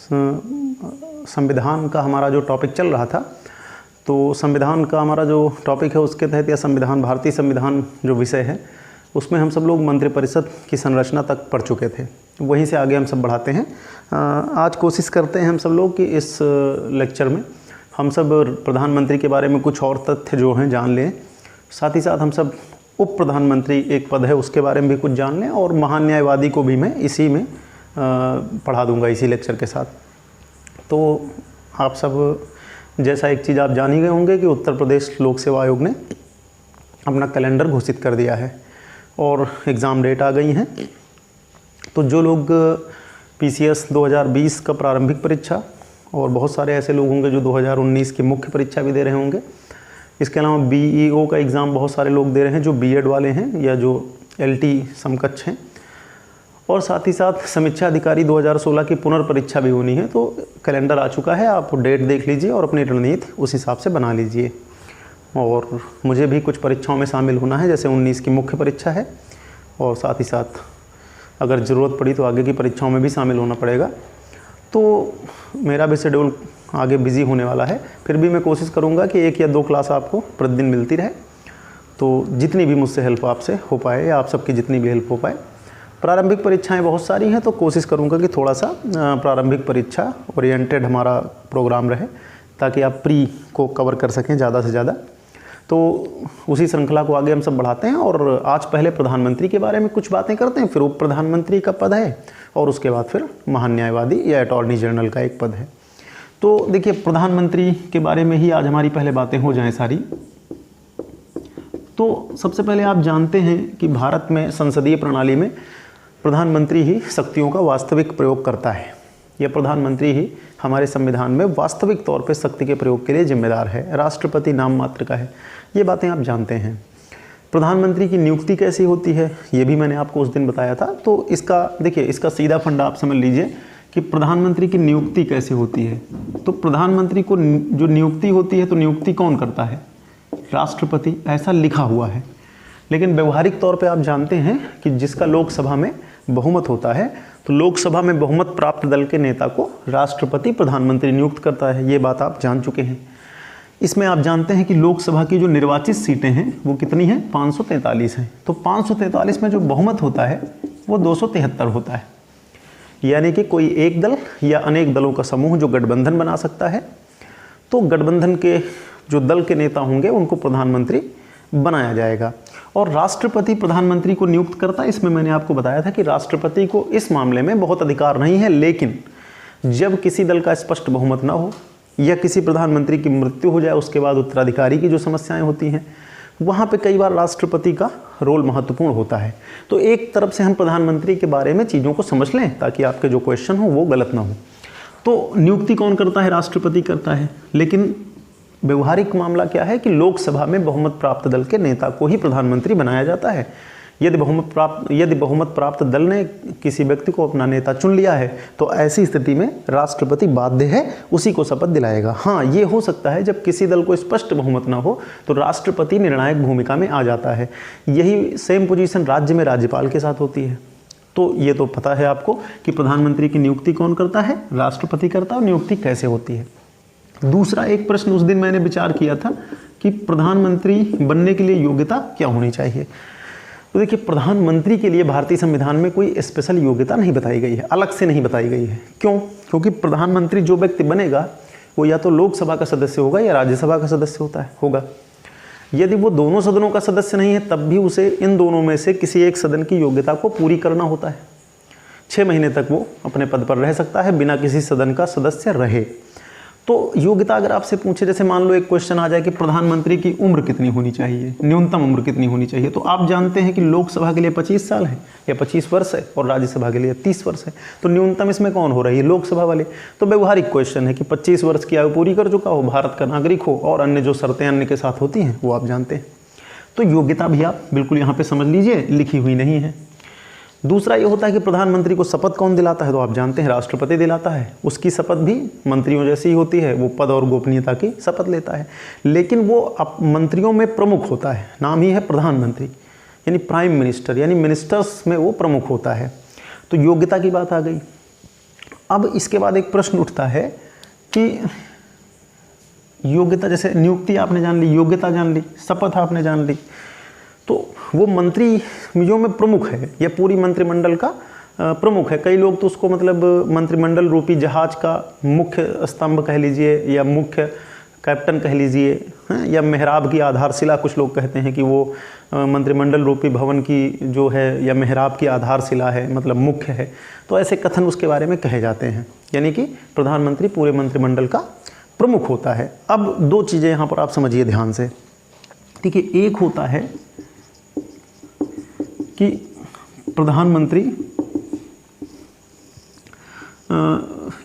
संविधान का हमारा जो टॉपिक चल रहा था, तो संविधान का हमारा जो टॉपिक है उसके तहत या संविधान, भारतीय संविधान जो विषय है उसमें हम सब लोग मंत्रिपरिषद की संरचना तक पढ़ चुके थे। वहीं से आगे हम सब बढ़ाते हैं। आज कोशिश करते हैं हम सब लोग कि इस लेक्चर में हम सब प्रधानमंत्री के बारे में कुछ और तथ्य जो हैं जान लें। साथ ही साथ हम सब उप प्रधानमंत्री एक पद है उसके बारे में भी कुछ जान लें, और महान न्यायवादी को भी मैं इसी में पढ़ा दूंगा इसी लेक्चर के साथ। तो आप सब जैसा एक चीज़ आप जान ही गए होंगे कि उत्तर प्रदेश लोक सेवा आयोग ने अपना कैलेंडर घोषित कर दिया है और एग्ज़ाम डेट आ गई हैं। तो जो लोग PCS 2020 का प्रारंभिक परीक्षा, और बहुत सारे ऐसे लोग होंगे जो 2019 की मुख्य परीक्षा भी दे रहे होंगे, इसके अलावा BEO का एग्ज़ाम बहुत सारे लोग दे रहे हैं जो B.Ed वाले हैं या जो LT समकक्ष हैं, और साथ ही साथ समीक्षा अधिकारी 2016 की पुनर्परीक्षा भी होनी है। तो कैलेंडर आ चुका है, आप डेट देख लीजिए और अपनी रणनीति उस हिसाब से बना लीजिए। और मुझे भी कुछ परीक्षाओं में शामिल होना है, जैसे 19 की मुख्य परीक्षा है, और साथ ही साथ अगर ज़रूरत पड़ी तो आगे की परीक्षाओं में भी शामिल होना पड़ेगा। तो मेरा भी शेड्यूल आगे बिज़ी होने वाला है, फिर भी मैं कोशिश करूँगा कि 1 या 2 क्लास आपको प्रतिदिन मिलती रहे। तो जितनी भी मुझसे हेल्प आपसे हो पाए या आप सबकी जितनी भी हेल्प हो पाए। प्रारंभिक परीक्षाएं बहुत सारी हैं, तो कोशिश करूंगा कि थोड़ा सा प्रारंभिक परीक्षा ओरिएंटेड हमारा प्रोग्राम रहे, ताकि आप प्री को कवर कर सकें ज़्यादा से ज़्यादा। तो उसी श्रृंखला को आगे हम सब बढ़ाते हैं, और आज पहले प्रधानमंत्री के बारे में कुछ बातें करते हैं, फिर उप प्रधानमंत्री का पद है, और उसके बाद फिर महान न्यायवादी या अटॉर्नी जनरल का एक पद है। तो देखिए, प्रधानमंत्री के बारे में ही आज हमारी पहले बातें हो जाएँ सारी। तो सबसे पहले आप जानते हैं कि भारत में संसदीय प्रणाली में प्रधानमंत्री ही शक्तियों का वास्तविक प्रयोग करता है। यह प्रधानमंत्री ही हमारे संविधान में वास्तविक तौर पर शक्ति के प्रयोग के लिए जिम्मेदार है, राष्ट्रपति नाम मात्र का है। ये बातें आप जानते हैं। प्रधानमंत्री की नियुक्ति कैसी होती है ये भी मैंने आपको उस दिन बताया था। तो इसका देखिए, इसका सीधा फंडा आप समझ लीजिए कि प्रधानमंत्री की नियुक्ति कैसे होती है। तो प्रधानमंत्री को जो नियुक्ति होती है, तो नियुक्ति कौन करता है? राष्ट्रपति, ऐसा लिखा हुआ है। लेकिन व्यवहारिक तौर पे आप जानते हैं कि जिसका लोकसभा में बहुमत होता है, तो लोकसभा में बहुमत प्राप्त दल के नेता को राष्ट्रपति प्रधानमंत्री नियुक्त करता है। ये बात आप जान चुके हैं। इसमें आप जानते हैं कि लोकसभा की जो निर्वाचित सीटें हैं वो कितनी हैं? 543 हैं। तो 543 में जो बहुमत होता है वो 273 होता है। यानी कि कोई एक दल या अनेक दलों का समूह जो गठबंधन बना सकता है, तो गठबंधन के जो दल के नेता होंगे उनको प्रधानमंत्री बनाया जाएगा। और राष्ट्रपति प्रधानमंत्री को नियुक्त करता है। इसमें मैंने आपको बताया था कि राष्ट्रपति को इस मामले में बहुत अधिकार नहीं है, लेकिन जब किसी दल का स्पष्ट बहुमत ना हो या किसी प्रधानमंत्री की मृत्यु हो जाए, उसके बाद उत्तराधिकारी की जो समस्याएं होती हैं, वहाँ पे कई बार राष्ट्रपति का रोल महत्वपूर्ण होता है। तो एक तरफ से हम प्रधानमंत्री के बारे में चीज़ों को समझ लें ताकि आपके जो क्वेश्चन हो वो गलत ना हो। तो नियुक्ति कौन करता है? राष्ट्रपति करता है। लेकिन व्यवहारिक मामला क्या है कि लोकसभा में बहुमत प्राप्त दल के नेता को ही प्रधानमंत्री बनाया जाता है। यदि बहुमत प्राप्त दल ने किसी व्यक्ति को अपना नेता चुन लिया है, तो ऐसी स्थिति में राष्ट्रपति बाध्य है उसी को शपथ दिलाएगा। हाँ, ये हो सकता है जब किसी दल को स्पष्ट बहुमत ना हो तो राष्ट्रपति निर्णायक भूमिका में आ जाता है। यही सेम पोजीशन राज्य में राज्यपाल के साथ होती है। तो ये तो पता है आपको कि प्रधानमंत्री की नियुक्ति कौन करता है? राष्ट्रपति करता है। और नियुक्ति कैसे होती है? दूसरा एक प्रश्न उस दिन मैंने विचार किया था कि प्रधानमंत्री बनने के लिए योग्यता क्या होनी चाहिए। तो देखिए, प्रधानमंत्री के लिए भारतीय संविधान में कोई स्पेशल योग्यता नहीं बताई गई है, अलग से नहीं बताई गई है। क्यों? क्योंकि प्रधानमंत्री जो व्यक्ति बनेगा वो या तो लोकसभा का सदस्य होगा या राज्यसभा का सदस्य होगा। यदि वो दोनों सदनों का सदस्य नहीं है, तब भी उसे इन दोनों में से किसी एक सदन की योग्यता को पूरी करना होता है। 6 महीने तक वो अपने पद पर रह सकता है बिना किसी सदन का सदस्य रहे। तो योग्यता अगर आपसे पूछे, जैसे मान लो एक क्वेश्चन आ जाए कि प्रधानमंत्री की उम्र कितनी होनी चाहिए, न्यूनतम उम्र कितनी होनी चाहिए, तो आप जानते हैं कि लोकसभा के लिए 25 साल है या 25 वर्ष है और राज्यसभा के लिए 30 वर्ष है। तो न्यूनतम इसमें कौन हो रही है? लोकसभा वाले। तो व्यवहारिक क्वेश्चन है कि 25 वर्ष की आयु पूरी कर चुका हो, भारत का नागरिक हो, और अन्य जो शर्तें अन्य के साथ होती हैं वो आप जानते हैं। तो योग्यता भी आप बिल्कुल यहाँ पर समझ लीजिए, लिखी हुई नहीं है। दूसरा ये होता है कि प्रधानमंत्री को शपथ कौन दिलाता है? तो आप जानते हैं राष्ट्रपति दिलाता है। उसकी शपथ भी मंत्रियों जैसी ही होती है, वो पद और गोपनीयता की शपथ लेता है। लेकिन वो मंत्रियों में प्रमुख होता है, नाम ही है प्रधानमंत्री, यानी प्राइम मिनिस्टर, यानी मिनिस्टर्स में वो प्रमुख होता है। तो योग्यता की बात आ गई। अब इसके बाद एक प्रश्न उठता है कि योग्यता, जैसे नियुक्ति आपने जान ली, योग्यता जान ली, शपथ आपने जान ली, तो वो मंत्री जो में प्रमुख है या पूरी मंत्रिमंडल का प्रमुख है। कई लोग तो उसको मतलब मंत्रिमंडल रूपी जहाज का मुख्य स्तंभ कह लीजिए या मुख्य कैप्टन कह लीजिए, या मेहराब की आधारशिला, कुछ लोग कहते हैं कि वो मंत्रिमंडल रूपी भवन की जो है या मेहराब की आधारशिला है, मतलब मुख्य है। तो ऐसे कथन उसके बारे में कहे जाते हैं, यानी कि प्रधानमंत्री पूरे मंत्रिमंडल का प्रमुख होता है। अब दो चीज़ें यहाँ पर आप समझिए ध्यान से। देखिए, एक होता है कि प्रधानमंत्री,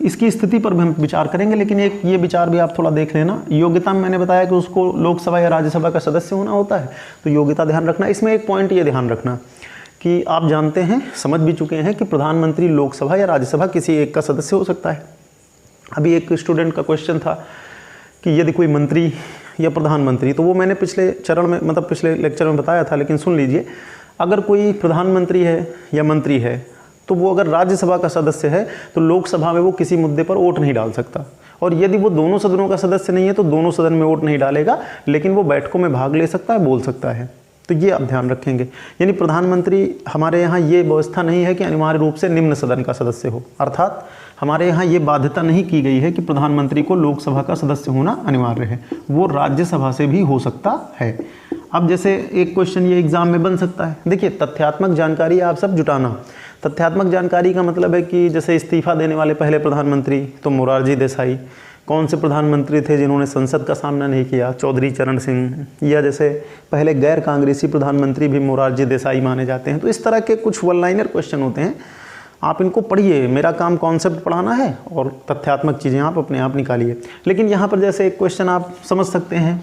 इसकी स्थिति पर भी हम विचार करेंगे, लेकिन एक ये विचार भी आप थोड़ा देख लेना। योग्यता में मैंने बताया कि उसको लोकसभा या राज्यसभा का सदस्य होना होता है, तो योग्यता ध्यान रखना। इसमें एक पॉइंट ये ध्यान रखना कि आप जानते हैं, समझ भी चुके हैं कि प्रधानमंत्री लोकसभा या राज्यसभा किसी एक का सदस्य हो सकता है। अभी एक स्टूडेंट का क्वेश्चन था कि यदि कोई मंत्री या प्रधानमंत्री, तो वो मैंने पिछले चरण में, मतलब पिछले लेक्चर में बताया था, लेकिन सुन लीजिए, अगर कोई प्रधानमंत्री है या मंत्री है, तो वो अगर राज्यसभा का सदस्य है तो लोकसभा में वो किसी मुद्दे पर वोट नहीं डाल सकता, और यदि वो दोनों सदनों का सदस्य नहीं है तो दोनों सदन में वोट नहीं डालेगा, लेकिन वो बैठकों में भाग ले सकता है, बोल सकता है। तो ये आप ध्यान रखेंगे। यानी प्रधानमंत्री, हमारे यहाँ ये व्यवस्था नहीं है कि अनिवार्य रूप से निम्न सदन का सदस्य हो, अर्थात हमारे यहाँ ये बाध्यता नहीं की गई है कि प्रधानमंत्री को लोकसभा का सदस्य होना अनिवार्य है, वो राज्यसभा से भी हो सकता है। अब जैसे एक क्वेश्चन ये एग्जाम में बन सकता है, देखिए तथ्यात्मक जानकारी आप सब जुटाना। तथ्यात्मक जानकारी का मतलब है कि जैसे इस्तीफा देने वाले पहले प्रधानमंत्री तो मोरारजी देसाई, कौन से प्रधानमंत्री थे जिन्होंने संसद का सामना नहीं किया, चौधरी चरण सिंह, या जैसे पहले गैर कांग्रेसी प्रधानमंत्री भी मोरारजी देसाई माने जाते हैं। तो इस तरह के कुछ वन लाइनर क्वेश्चन होते हैं, आप इनको पढ़िए। मेरा काम कॉन्सेप्ट पढ़ाना है और तथ्यात्मक चीज़ें आप अपने आप निकालिए। लेकिन यहाँ पर जैसे एक क्वेश्चन आप समझ सकते हैं,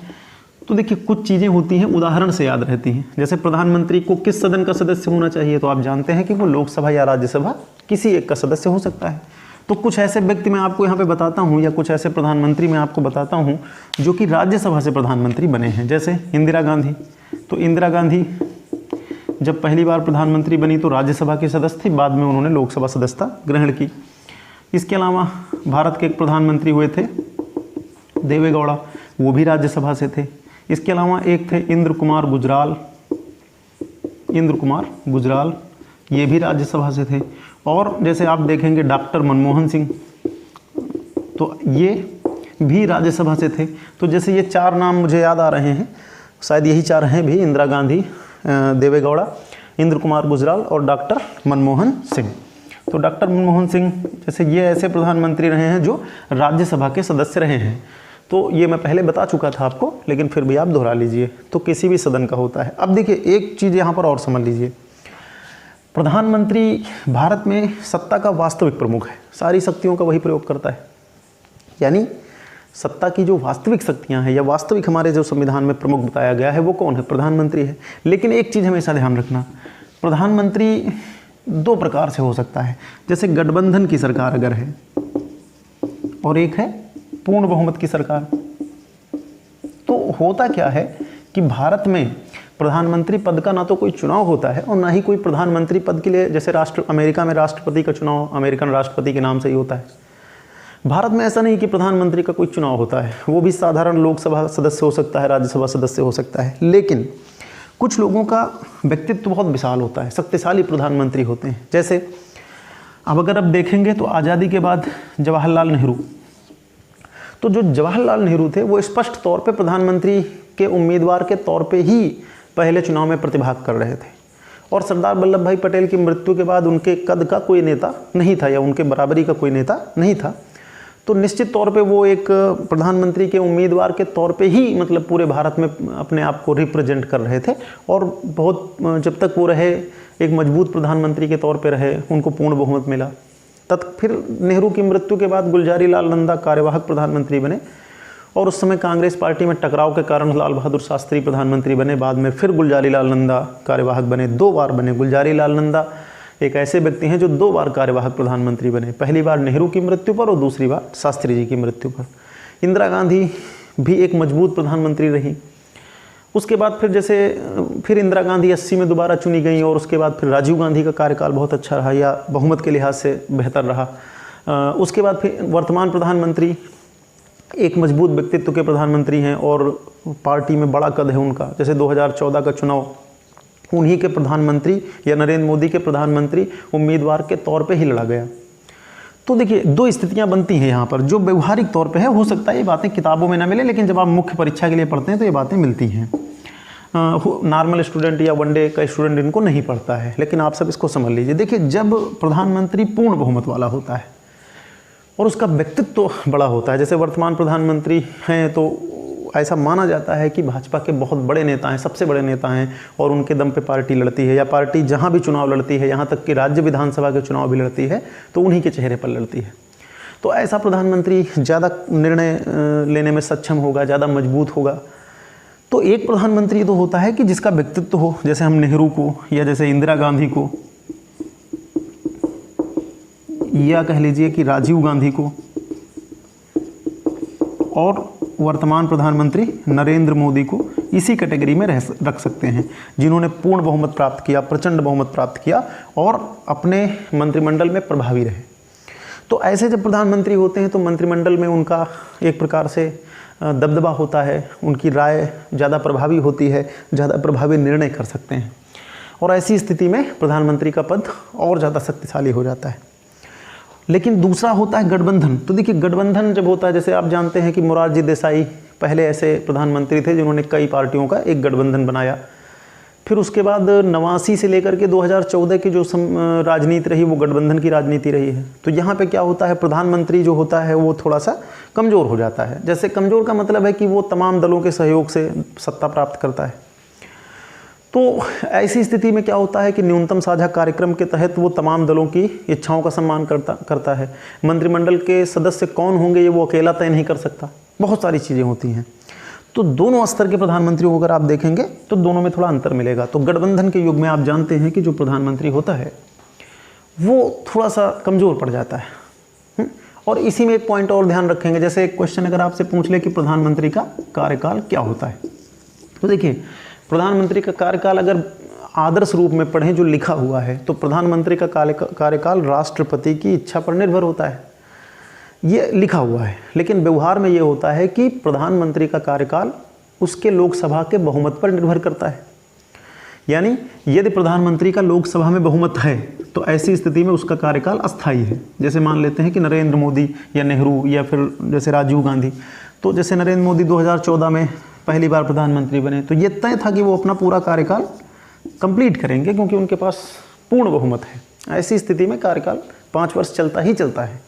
तो देखिए कुछ चीज़ें होती हैं उदाहरण से याद रहती हैं। जैसे प्रधानमंत्री को किस सदन का सदस्य होना चाहिए, तो आप जानते हैं कि वो लोकसभा या राज्यसभा किसी एक का सदस्य हो सकता है। तो कुछ ऐसे व्यक्ति मैं आपको यहाँ पे बताता हूँ, या कुछ ऐसे प्रधानमंत्री मैं आपको बताता हूँ जो कि राज्यसभा से प्रधानमंत्री बने हैं। जैसे इंदिरा गांधी, तो इंदिरा गांधी जब पहली बार प्रधानमंत्री बनी तो राज्यसभा की सदस्य थी, बाद में उन्होंने लोकसभा सदस्यता ग्रहण की। इसके अलावा भारत के एक प्रधानमंत्री हुए थे देवे गौड़ा, वो भी राज्यसभा से थे। इसके अलावा एक थे इंद्र कुमार गुजराल, ये भी राज्यसभा से थे। और जैसे आप देखेंगे डॉक्टर मनमोहन सिंह, तो ये भी राज्यसभा से थे। तो जैसे ये चार नाम मुझे याद आ रहे हैं, शायद यही चार हैं भी, इंदिरा गांधी, देवे गौड़ा, इंद्र कुमार गुजराल और डॉक्टर मनमोहन सिंह। तो डॉक्टर मनमोहन सिंह जैसे ये ऐसे प्रधानमंत्री रहे हैं जो राज्यसभा के सदस्य रहे हैं। तो ये मैं पहले बता चुका था आपको, लेकिन फिर भी आप दोहरा लीजिए। तो किसी भी सदन का होता है। अब देखिए एक चीज़ यहाँ पर और समझ लीजिए, प्रधानमंत्री भारत में सत्ता का वास्तविक प्रमुख है, सारी शक्तियों का वही प्रयोग करता है। यानी सत्ता की जो वास्तविक शक्तियाँ हैं या वास्तविक हमारे जो संविधान में प्रमुख बताया गया है वो कौन है, प्रधानमंत्री है। लेकिन एक चीज़ हमेशा ध्यान रखना, प्रधानमंत्री दो प्रकार से हो सकता है। जैसे गठबंधन की सरकार अगर है और एक है पूर्ण बहुमत की सरकार। तो होता क्या है कि भारत में प्रधानमंत्री पद का ना तो कोई चुनाव होता है और ना ही कोई प्रधानमंत्री पद के लिए, जैसे अमेरिका में राष्ट्रपति का चुनाव अमेरिकन राष्ट्रपति के नाम से ही होता है। भारत में ऐसा नहीं कि प्रधानमंत्री का कोई चुनाव होता है, वो भी साधारण लोकसभा सदस्य हो सकता है, राज्यसभा सदस्य हो सकता है। लेकिन कुछ लोगों का व्यक्तित्व बहुत विशाल होता है, शक्तिशाली प्रधानमंत्री होते हैं। जैसे अब अगर आप देखेंगे तो आज़ादी के बाद जवाहरलाल नेहरू, तो जो जवाहरलाल नेहरू थे वो स्पष्ट तौर पे प्रधानमंत्री के उम्मीदवार के तौर पे ही पहले चुनाव में प्रतिभाग कर रहे थे। और सरदार वल्लभ भाई पटेल की मृत्यु के बाद उनके कद का कोई नेता नहीं था या उनके बराबरी का कोई नेता नहीं था। तो निश्चित तौर पे वो एक प्रधानमंत्री के उम्मीदवार के तौर पे ही मतलब पूरे भारत में अपने आप को रिप्रेजेंट कर रहे थे। और बहुत जब तक वो रहे एक मजबूत प्रधानमंत्री के तौर पे रहे, उनको पूर्ण बहुमत मिला। फिर नेहरू की मृत्यु के बाद गुलजारी लाल नंदा कार्यवाहक प्रधानमंत्री बने और उस समय कांग्रेस पार्टी में टकराव के कारण लाल बहादुर शास्त्री प्रधानमंत्री बने। बाद में फिर गुलजारी लाल नंदा कार्यवाहक बने, 2 बार बने। गुलजारी लाल नंदा एक ऐसे व्यक्ति हैं जो 2 बार कार्यवाहक प्रधानमंत्री बने, पहली बार नेहरू की मृत्यु पर और दूसरी बार शास्त्री जी की मृत्यु पर। इंदिरा गांधी भी एक मजबूत प्रधानमंत्री रही। उसके बाद फिर इंदिरा गांधी 80 में दोबारा चुनी गई और उसके बाद फिर राजीव गांधी का कार्यकाल बहुत अच्छा रहा या बहुमत के लिहाज से बेहतर रहा। उसके बाद फिर वर्तमान प्रधानमंत्री एक मजबूत व्यक्तित्व के प्रधानमंत्री हैं और पार्टी में बड़ा कद है उनका। जैसे 2014 का चुनाव उन्हीं के प्रधानमंत्री या नरेंद्र मोदी के प्रधानमंत्री उम्मीदवार के तौर पे ही लड़ा गया। तो देखिए, दो स्थितियां बनती हैं यहाँ पर। जो व्यवहारिक तौर पे है, हो सकता है ये बातें किताबों में ना मिले, लेकिन जब आप मुख्य परीक्षा के लिए पढ़ते हैं तो ये बातें मिलती हैं। नॉर्मल स्टूडेंट या वनडे का स्टूडेंट इनको नहीं पढ़ता है, लेकिन आप सब इसको समझ लीजिए। देखिए, जब प्रधानमंत्री पूर्ण बहुमत वाला होता है और उसका व्यक्तित्व तो बड़ा होता है, जैसे वर्तमान प्रधानमंत्री हैं तो ऐसा माना जाता है कि भाजपा के बहुत बड़े नेता हैं, सबसे बड़े नेता हैं, और उनके दम पे पार्टी लड़ती है, या पार्टी जहाँ भी चुनाव लड़ती है, यहाँ तक कि राज्य विधानसभा के चुनाव भी लड़ती है तो उन्हीं के चेहरे पर लड़ती है। तो ऐसा प्रधानमंत्री ज़्यादा निर्णय लेने में सक्षम होगा, ज़्यादा मजबूत होगा। तो एक प्रधानमंत्री तो होता है कि जिसका व्यक्तित्व हो, जैसे हम नेहरू को या जैसे इंदिरा गांधी को या कह लीजिए कि राजीव गांधी को, और वर्तमान प्रधानमंत्री नरेंद्र मोदी को इसी कैटेगरी में रख सकते हैं, जिन्होंने पूर्ण बहुमत प्राप्त किया, प्रचंड बहुमत प्राप्त किया और अपने मंत्रिमंडल में प्रभावी रहे। तो ऐसे जब प्रधानमंत्री होते हैं तो मंत्रिमंडल में उनका एक प्रकार से दबदबा होता है, उनकी राय ज़्यादा प्रभावी होती है, ज़्यादा प्रभावी निर्णय कर सकते हैं, और ऐसी स्थिति में प्रधानमंत्री का पद और ज़्यादा शक्तिशाली हो जाता है। लेकिन दूसरा होता है गठबंधन। तो देखिए, गठबंधन जब होता है, जैसे आप जानते हैं कि मोरारजी देसाई पहले ऐसे प्रधानमंत्री थे जिन्होंने कई पार्टियों का एक गठबंधन बनाया। फिर उसके बाद 89 से लेकर के 2014 की जो राजनीति रही वो गठबंधन की राजनीति रही है। तो यहाँ पे क्या होता है, प्रधानमंत्री जो होता है वो थोड़ा सा कमज़ोर हो जाता है। जैसे कमज़ोर का मतलब है कि वो तमाम दलों के सहयोग से सत्ता प्राप्त करता है। तो ऐसी स्थिति में क्या होता है कि न्यूनतम साझा कार्यक्रम के तहत वो तमाम दलों की इच्छाओं का सम्मान करता है। मंत्रिमंडल के सदस्य कौन होंगे ये वो अकेला तय नहीं कर सकता, बहुत सारी चीज़ें होती हैं। तो दोनों स्तर के प्रधानमंत्रियों को अगर आप देखेंगे तो दोनों में थोड़ा अंतर मिलेगा। तो गठबंधन के युग में आप जानते हैं कि जो प्रधानमंत्री होता है वो थोड़ा सा कमज़ोर पड़ जाता है। और इसी में एक पॉइंट और ध्यान रखेंगे, जैसे एक क्वेश्चन अगर आपसे पूछ ले कि प्रधानमंत्री का कार्यकाल क्या होता है, तो देखिए, प्रधानमंत्री का कार्यकाल अगर आदर्श रूप में पढ़ें जो लिखा हुआ है, तो प्रधानमंत्री का कार्यकाल राष्ट्रपति की इच्छा पर निर्भर होता है, ये लिखा हुआ है। लेकिन व्यवहार में ये होता है कि प्रधानमंत्री का कार्यकाल उसके लोकसभा के बहुमत पर निर्भर करता है। यानी यदि प्रधानमंत्री का लोकसभा में बहुमत है तो ऐसी स्थिति में उसका कार्यकाल अस्थायी है। जैसे मान लेते हैं कि नरेंद्र मोदी या नेहरू या फिर जैसे राजीव गांधी, तो जैसे नरेंद्र मोदी 2014 में पहली बार प्रधानमंत्री बने तो ये तय था कि वो अपना पूरा कार्यकाल कंप्लीट करेंगे क्योंकि उनके पास पूर्ण बहुमत है। ऐसी स्थिति में कार्यकाल 5 वर्ष चलता ही चलता है।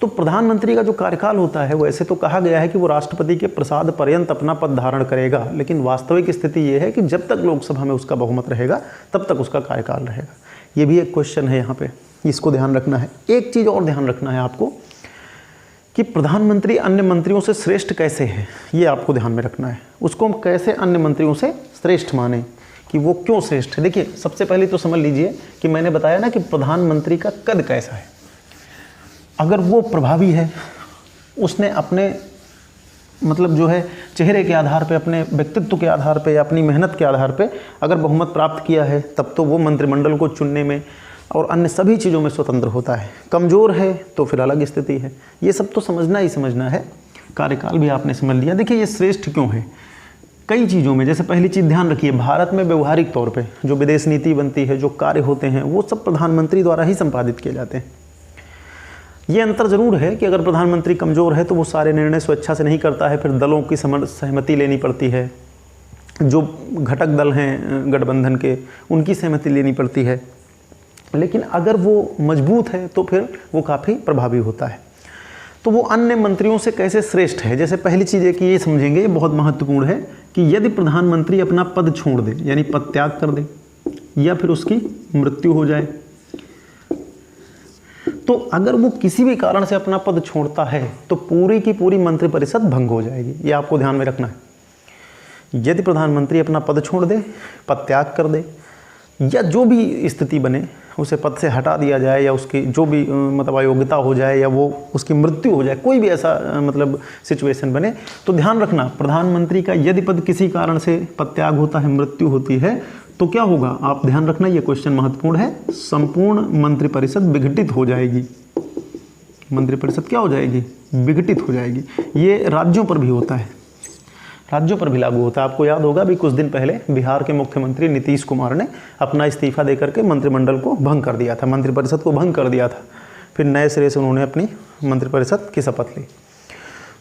तो प्रधानमंत्री का जो कार्यकाल होता है, वैसे तो कहा गया है कि वो राष्ट्रपति के प्रसाद पर्यंत अपना पद धारण करेगा, लेकिन वास्तविक स्थिति ये है कि जब तक लोकसभा में उसका बहुमत रहेगा तब तक उसका कार्यकाल रहेगा। ये भी एक क्वेश्चन है यहाँ पे, इसको ध्यान रखना है। एक चीज़ और ध्यान रखना है आपको कि प्रधानमंत्री अन्य मंत्रियों से श्रेष्ठ कैसे है, ये आपको ध्यान में रखना है। उसको हम कैसे अन्य मंत्रियों से श्रेष्ठ माने, कि वो क्यों श्रेष्ठ है। देखिए, सबसे पहले तो समझ लीजिए कि मैंने बताया ना कि प्रधानमंत्री का कद कैसा है। अगर वो प्रभावी है, उसने अपने मतलब जो है चेहरे के आधार पे, अपने व्यक्तित्व के आधार पे या अपनी मेहनत के आधार पे अगर बहुमत प्राप्त किया है, तब तो वो मंत्रिमंडल को चुनने में और अन्य सभी चीज़ों में स्वतंत्र होता है। कमज़ोर है तो फिर अलग स्थिति है। ये सब तो समझना ही समझना है। कार्यकाल भी आपने समझ लिया। देखिए, ये श्रेष्ठ क्यों है, कई चीज़ों में। जैसे पहली चीज़ ध्यान रखिए, भारत में व्यवहारिक तौर पे जो विदेश नीति बनती है, जो कार्य होते हैं, वो सब प्रधानमंत्री द्वारा ही संपादित किए जाते हैं। ये अंतर ज़रूर है कि अगर प्रधानमंत्री कमज़ोर है तो वो सारे निर्णय स्वेच्छा से नहीं करता है, फिर दलों की सहमति लेनी पड़ती है। जो घटक दल हैं गठबंधन के, उनकी सहमति लेनी पड़ती है। लेकिन अगर वो मजबूत है तो फिर वो काफ़ी प्रभावी होता है। तो वो अन्य मंत्रियों से कैसे श्रेष्ठ है, जैसे पहली चीज़ है कि ये समझेंगे, ये बहुत महत्वपूर्ण है कि यदि प्रधानमंत्री अपना पद छोड़ दे, यानी पद त्याग कर दे, या फिर उसकी मृत्यु हो जाए, तो अगर वो किसी भी कारण से अपना पद छोड़ता है तो पूरी की पूरी मंत्रिपरिषद भंग हो जाएगी। ये आपको ध्यान में रखना है। यदि प्रधानमंत्री अपना पद छोड़ दे, पद त्याग कर दे, या जो भी स्थिति बने, उसे पद से हटा दिया जाए, या उसकी जो भी मतलब अयोग्यता हो जाए, या वो उसकी मृत्यु हो जाए, कोई भी ऐसा मतलब सिचुएशन बने, तो ध्यान रखना, प्रधानमंत्री का यदि पद किसी कारण से पद त्याग होता है, मृत्यु होती है, तो क्या होगा, आप ध्यान रखना, ये क्वेश्चन महत्वपूर्ण है, संपूर्ण मंत्रिपरिषद विघटित हो जाएगी। मंत्रिपरिषद क्या हो जाएगी, विघटित हो जाएगी। ये राज्यों पर भी होता है, राज्यों पर भी लागू होता है। आपको याद होगा भी कुछ दिन पहले बिहार के मुख्यमंत्री नीतीश कुमार ने अपना इस्तीफा देकर के मंत्रिमंडल को भंग कर दिया था, मंत्रिपरिषद को भंग कर दिया था। फिर नए सिरे से उन्होंने अपनी मंत्रिपरिषद की शपथ ली।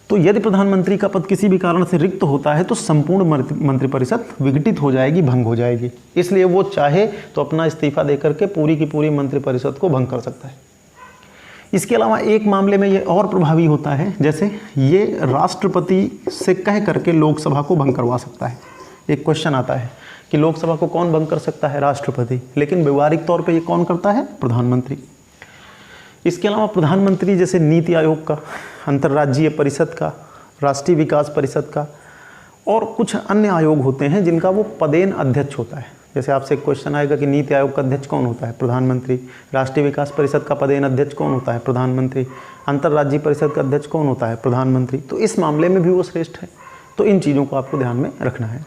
तो यदि प्रधानमंत्री का पद किसी भी कारण से रिक्त होता है तो संपूर्ण मंत्रिपरिषद विघटित हो जाएगी, भंग हो जाएगी। इसलिए वो चाहे तो अपना इस्तीफा देकर के पूरी की पूरी मंत्रिपरिषद को भंग कर सकता है। इसके अलावा एक मामले में ये और प्रभावी होता है, जैसे ये राष्ट्रपति से कह करके लोकसभा को भंग करवा सकता है। एक क्वेश्चन आता है कि लोकसभा को कौन भंग कर सकता है, राष्ट्रपति, लेकिन व्यवहारिक तौर पे ये कौन करता है, प्रधानमंत्री। इसके अलावा प्रधानमंत्री जैसे नीति आयोग का, अंतर्राज्यीय परिषद का, राष्ट्रीय विकास परिषद का और कुछ अन्य आयोग होते हैं जिनका वो पदेन अध्यक्ष होता है। जैसे आपसे एक क्वेश्चन आएगा कि नीति आयोग का अध्यक्ष कौन होता है, प्रधानमंत्री। राष्ट्रीय विकास परिषद का पदेन अध्यक्ष कौन होता है, प्रधानमंत्री। अंतर्राज्यीय परिषद का अध्यक्ष कौन होता है, प्रधानमंत्री। तो इस मामले में भी वो श्रेष्ठ है। तो इन चीज़ों को आपको ध्यान में रखना है।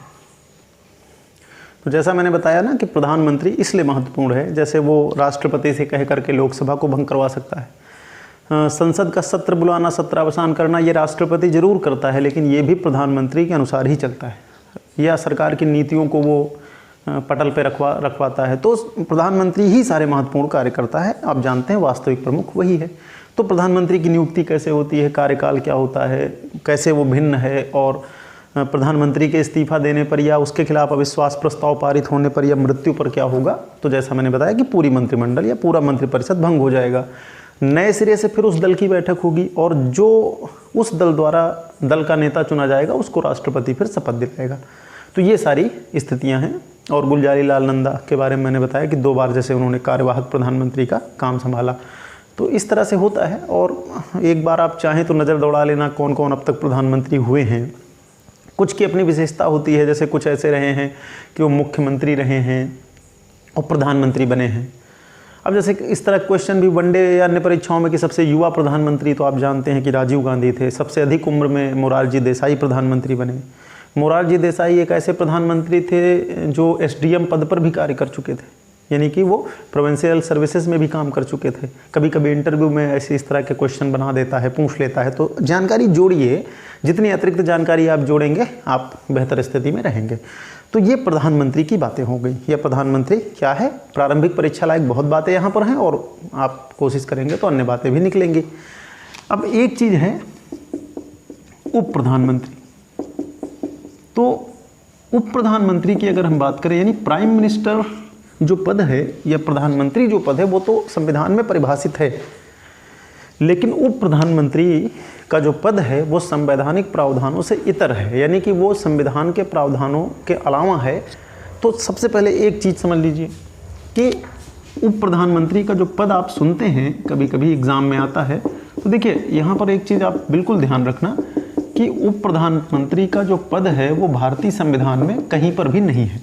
तो जैसा मैंने बताया ना कि प्रधानमंत्री इसलिए महत्वपूर्ण है, जैसे वो राष्ट्रपति से कह करके लोकसभा को भंग करवा सकता है। संसद का सत्र बुलाना, सत्रावसान करना ये राष्ट्रपति जरूर करता है, लेकिन ये भी प्रधानमंत्री के अनुसार ही चलता है, या सरकार की नीतियों को वो पटल पे रखवाता है। तो प्रधानमंत्री ही सारे महत्वपूर्ण कार्य करता है। आप जानते हैं वास्तविक प्रमुख वही है। तो प्रधानमंत्री की नियुक्ति कैसे होती है, कार्यकाल क्या होता है, कैसे वो भिन्न है, और प्रधानमंत्री के इस्तीफा देने पर या उसके खिलाफ अविश्वास प्रस्ताव पारित होने पर या मृत्यु पर क्या होगा। तो जैसा मैंने बताया कि पूरी मंत्रिमंडल या पूरा मंत्रिपरिषद भंग हो जाएगा। नए सिरे से फिर उस दल की बैठक होगी और जो उस दल द्वारा दल का नेता चुना जाएगा उसको राष्ट्रपति फिर शपथ दिलाएगा। तो ये सारी स्थितियां हैं। और गुलजारी लाल नंदा के बारे में मैंने बताया कि 2 बार जैसे उन्होंने कार्यवाहक प्रधानमंत्री का काम संभाला। तो इस तरह से होता है। और एक बार आप चाहें तो नज़र दौड़ा लेना कौन कौन अब तक प्रधानमंत्री हुए हैं। कुछ की अपनी विशेषता होती है, जैसे कुछ ऐसे रहे हैं कि वो मुख्यमंत्री रहे हैं और प्रधानमंत्री बने हैं। अब जैसे इस तरह क्वेश्चन भी वनडे या अन्य परीक्षाओं में कि सबसे युवा प्रधानमंत्री तो आप जानते हैं कि राजीव गांधी थे। सबसे अधिक उम्र में मोरारजी देसाई प्रधानमंत्री बने। मोरारजी देसाई एक ऐसे प्रधानमंत्री थे जो एसडीएम पद पर भी कार्य कर चुके थे, यानी कि वो प्रोविंशियल सर्विसेज में भी काम कर चुके थे। कभी कभी इंटरव्यू में ऐसे इस तरह के क्वेश्चन बना देता है, पूछ लेता है। तो जानकारी जोड़िए, जितनी अतिरिक्त जानकारी आप जोड़ेंगे आप बेहतर स्थिति में रहेंगे। तो ये प्रधानमंत्री की बातें हो गई। यह प्रधानमंत्री क्या है, प्रारंभिक परीक्षा लायक बहुत बातें यहाँ पर हैं और आप कोशिश करेंगे तो अन्य बातें भी निकलेंगी। अब एक चीज़ है उप प्रधानमंत्री। तो उप प्रधानमंत्री की अगर हम बात करें, यानी प्राइम मिनिस्टर जो पद है या प्रधानमंत्री जो पद है वो तो संविधान में परिभाषित है, लेकिन उप प्रधानमंत्री का जो पद है वो संवैधानिक प्रावधानों से इतर है, यानी कि वो संविधान के प्रावधानों के अलावा है। तो सबसे पहले एक चीज़ समझ लीजिए कि उप प्रधानमंत्री का जो पद आप सुनते हैं, कभी कभी एग्ज़ाम में आता है, तो देखिए यहाँ पर एक चीज़ आप बिल्कुल ध्यान रखना कि उप प्रधानमंत्री का जो पद है वो भारतीय संविधान में कहीं पर भी नहीं है।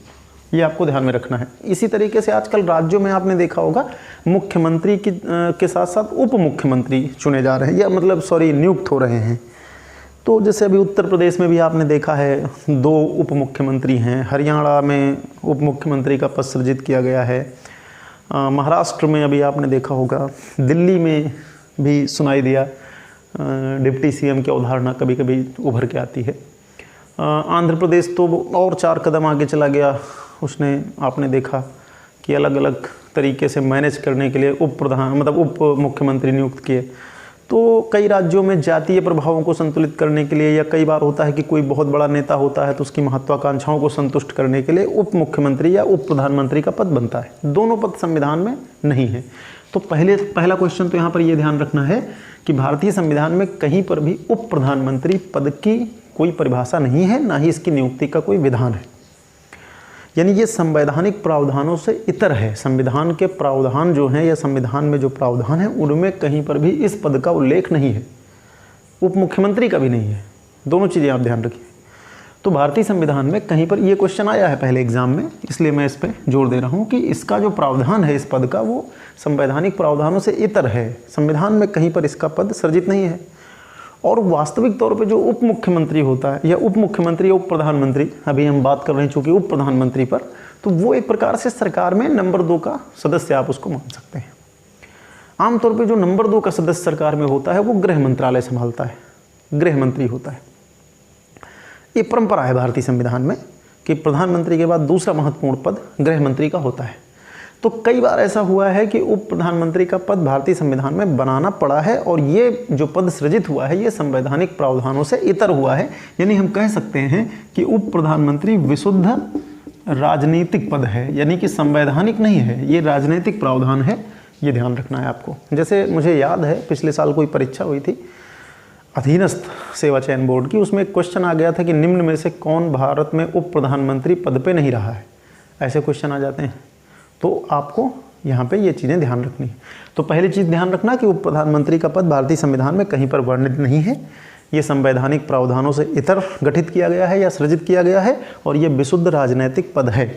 ये आपको ध्यान में रखना है। इसी तरीके से आजकल राज्यों में आपने देखा होगा मुख्यमंत्री के साथ साथ उप मुख्यमंत्री चुने जा रहे हैं, या मतलब नियुक्त हो रहे हैं। तो जैसे अभी उत्तर प्रदेश में भी आपने देखा है 2 उप मुख्यमंत्री हैं। हरियाणा में उप मुख्यमंत्री का पद सृजित किया गया है। महाराष्ट्र में अभी आपने देखा होगा, दिल्ली में भी सुनाई दिया डिप्टी सीएम की अवधारणा कभी कभी उभर के आती है। आंध्र प्रदेश तो और 4 कदम आगे चला गया। उसने आपने देखा कि अलग अलग तरीके से मैनेज करने के लिए उप मुख्यमंत्री नियुक्त किए। तो कई राज्यों में जातीय प्रभावों को संतुलित करने के लिए, या कई बार होता है कि कोई बहुत बड़ा नेता होता है तो उसकी महत्वाकांक्षाओं को संतुष्ट करने के लिए उप मुख्यमंत्री या उप प्रधानमंत्री का पद बनता है। दोनों पद संविधान में नहीं है। तो पहला क्वेश्चन तो यहाँ पर यह ध्यान रखना है कि भारतीय संविधान में कहीं पर भी उप प्रधानमंत्री पद की कोई परिभाषा नहीं है, ना ही इसकी नियुक्ति का कोई विधान है। यानी ये संवैधानिक प्रावधानों से इतर है। संविधान के प्रावधान जो हैं या संविधान में जो प्रावधान है उनमें कहीं पर भी इस पद का उल्लेख नहीं है, उप मुख्यमंत्री का भी नहीं है। दोनों चीज़ें आप ध्यान रखिए। तो भारतीय संविधान में कहीं पर ये क्वेश्चन आया है पहले एग्जाम में, इसलिए मैं इस पर जोर दे रहा हूँ कि इसका जो प्रावधान है इस पद का वो संवैधानिक प्रावधानों से इतर है। संविधान में कहीं पर इसका पद सृजित नहीं है। और वास्तविक तौर पे जो उप मुख्यमंत्री होता है या उप मुख्यमंत्री या उप प्रधानमंत्री, अभी हम बात कर रहे हैं चूँकि उप प्रधानमंत्री पर, तो वो एक प्रकार से सरकार में नंबर 2 का सदस्य आप उसको मान सकते हैं। आमतौर पे जो नंबर 2 का सदस्य सरकार में होता है वो गृह मंत्रालय संभालता है, गृह मंत्री होता है। ये परंपरा है भारतीय संविधान में कि प्रधानमंत्री के बाद दूसरा महत्वपूर्ण पद गृह मंत्री का होता है। तो कई बार ऐसा हुआ है कि उप प्रधानमंत्री का पद भारतीय संविधान में बनाना पड़ा है और ये जो पद सृजित हुआ है ये संवैधानिक प्रावधानों से इतर हुआ है। यानी हम कह सकते हैं कि उप प्रधानमंत्री विशुद्ध राजनीतिक पद है, यानी कि संवैधानिक नहीं है, ये राजनीतिक प्रावधान है, ये ध्यान रखना है आपको। जैसे मुझे याद है पिछले साल कोई परीक्षा हुई थी अधीनस्थ सेवा चयन बोर्ड की, उसमें एक क्वेश्चन आ गया था कि निम्न में से कौन भारत में उप प्रधानमंत्री पद पे नहीं रहा है। ऐसे क्वेश्चन आ जाते हैं, तो आपको यहाँ पे ये चीज़ें ध्यान रखनी है। तो पहली चीज़ ध्यान रखना कि उप प्रधानमंत्री का पद भारतीय संविधान में कहीं पर वर्णित नहीं है, ये संवैधानिक प्रावधानों से इतर गठित किया गया है या सृजित किया गया है और ये विशुद्ध राजनैतिक पद है।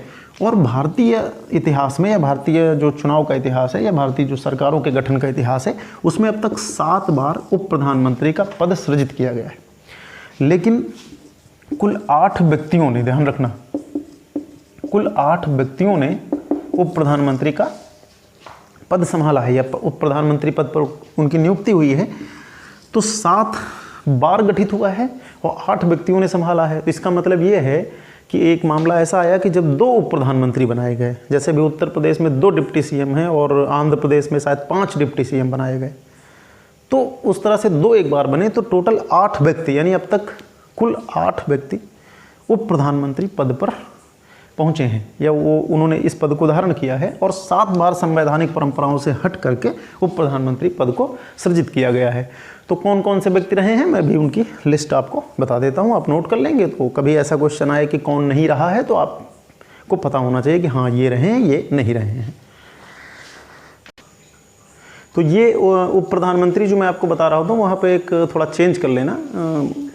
और भारतीय इतिहास में या भारतीय जो चुनाव का इतिहास है या भारतीय जो सरकारों के गठन का इतिहास है उसमें अब तक 7 बार उप प्रधानमंत्री का पद सृजित किया गया है, लेकिन कुल 8 व्यक्तियों ने, ध्यान रखना, कुल 8 व्यक्तियों ने उप प्रधानमंत्री का पद संभाला है या उप प्रधानमंत्री पद पर उनकी नियुक्ति हुई है। तो 7 बार गठित हुआ है और 8 व्यक्तियों ने संभाला है। तो इसका मतलब ये है कि एक मामला ऐसा आया कि जब 2 उप प्रधानमंत्री बनाए गए, जैसे भी उत्तर प्रदेश में 2 डिप्टी सीएम हैं और आंध्र प्रदेश में शायद 5 डिप्टी सीएम बनाए गए, तो उस तरह से 2 एक बार बने, तो टोटल 8 व्यक्ति, यानी अब तक कुल 8 व्यक्ति उप प्रधानमंत्री पद पर पहुँचे हैं या वो उन्होंने इस पद को धारण किया है और 7 बार संवैधानिक परंपराओं से हट करके उप प्रधानमंत्री पद को सृजित किया गया है। तो कौन कौन से व्यक्ति रहे हैं मैं भी उनकी लिस्ट आपको बता देता हूं, आप नोट कर लेंगे। तो कभी ऐसा क्वेश्चन आए कि कौन नहीं रहा है तो आपको पता होना चाहिए कि हाँ ये रहे हैं, ये नहीं रहे हैं। तो ये उप प्रधानमंत्री जो मैं आपको बता रहा हूँ वहाँ पे एक थोड़ा चेंज कर लेना,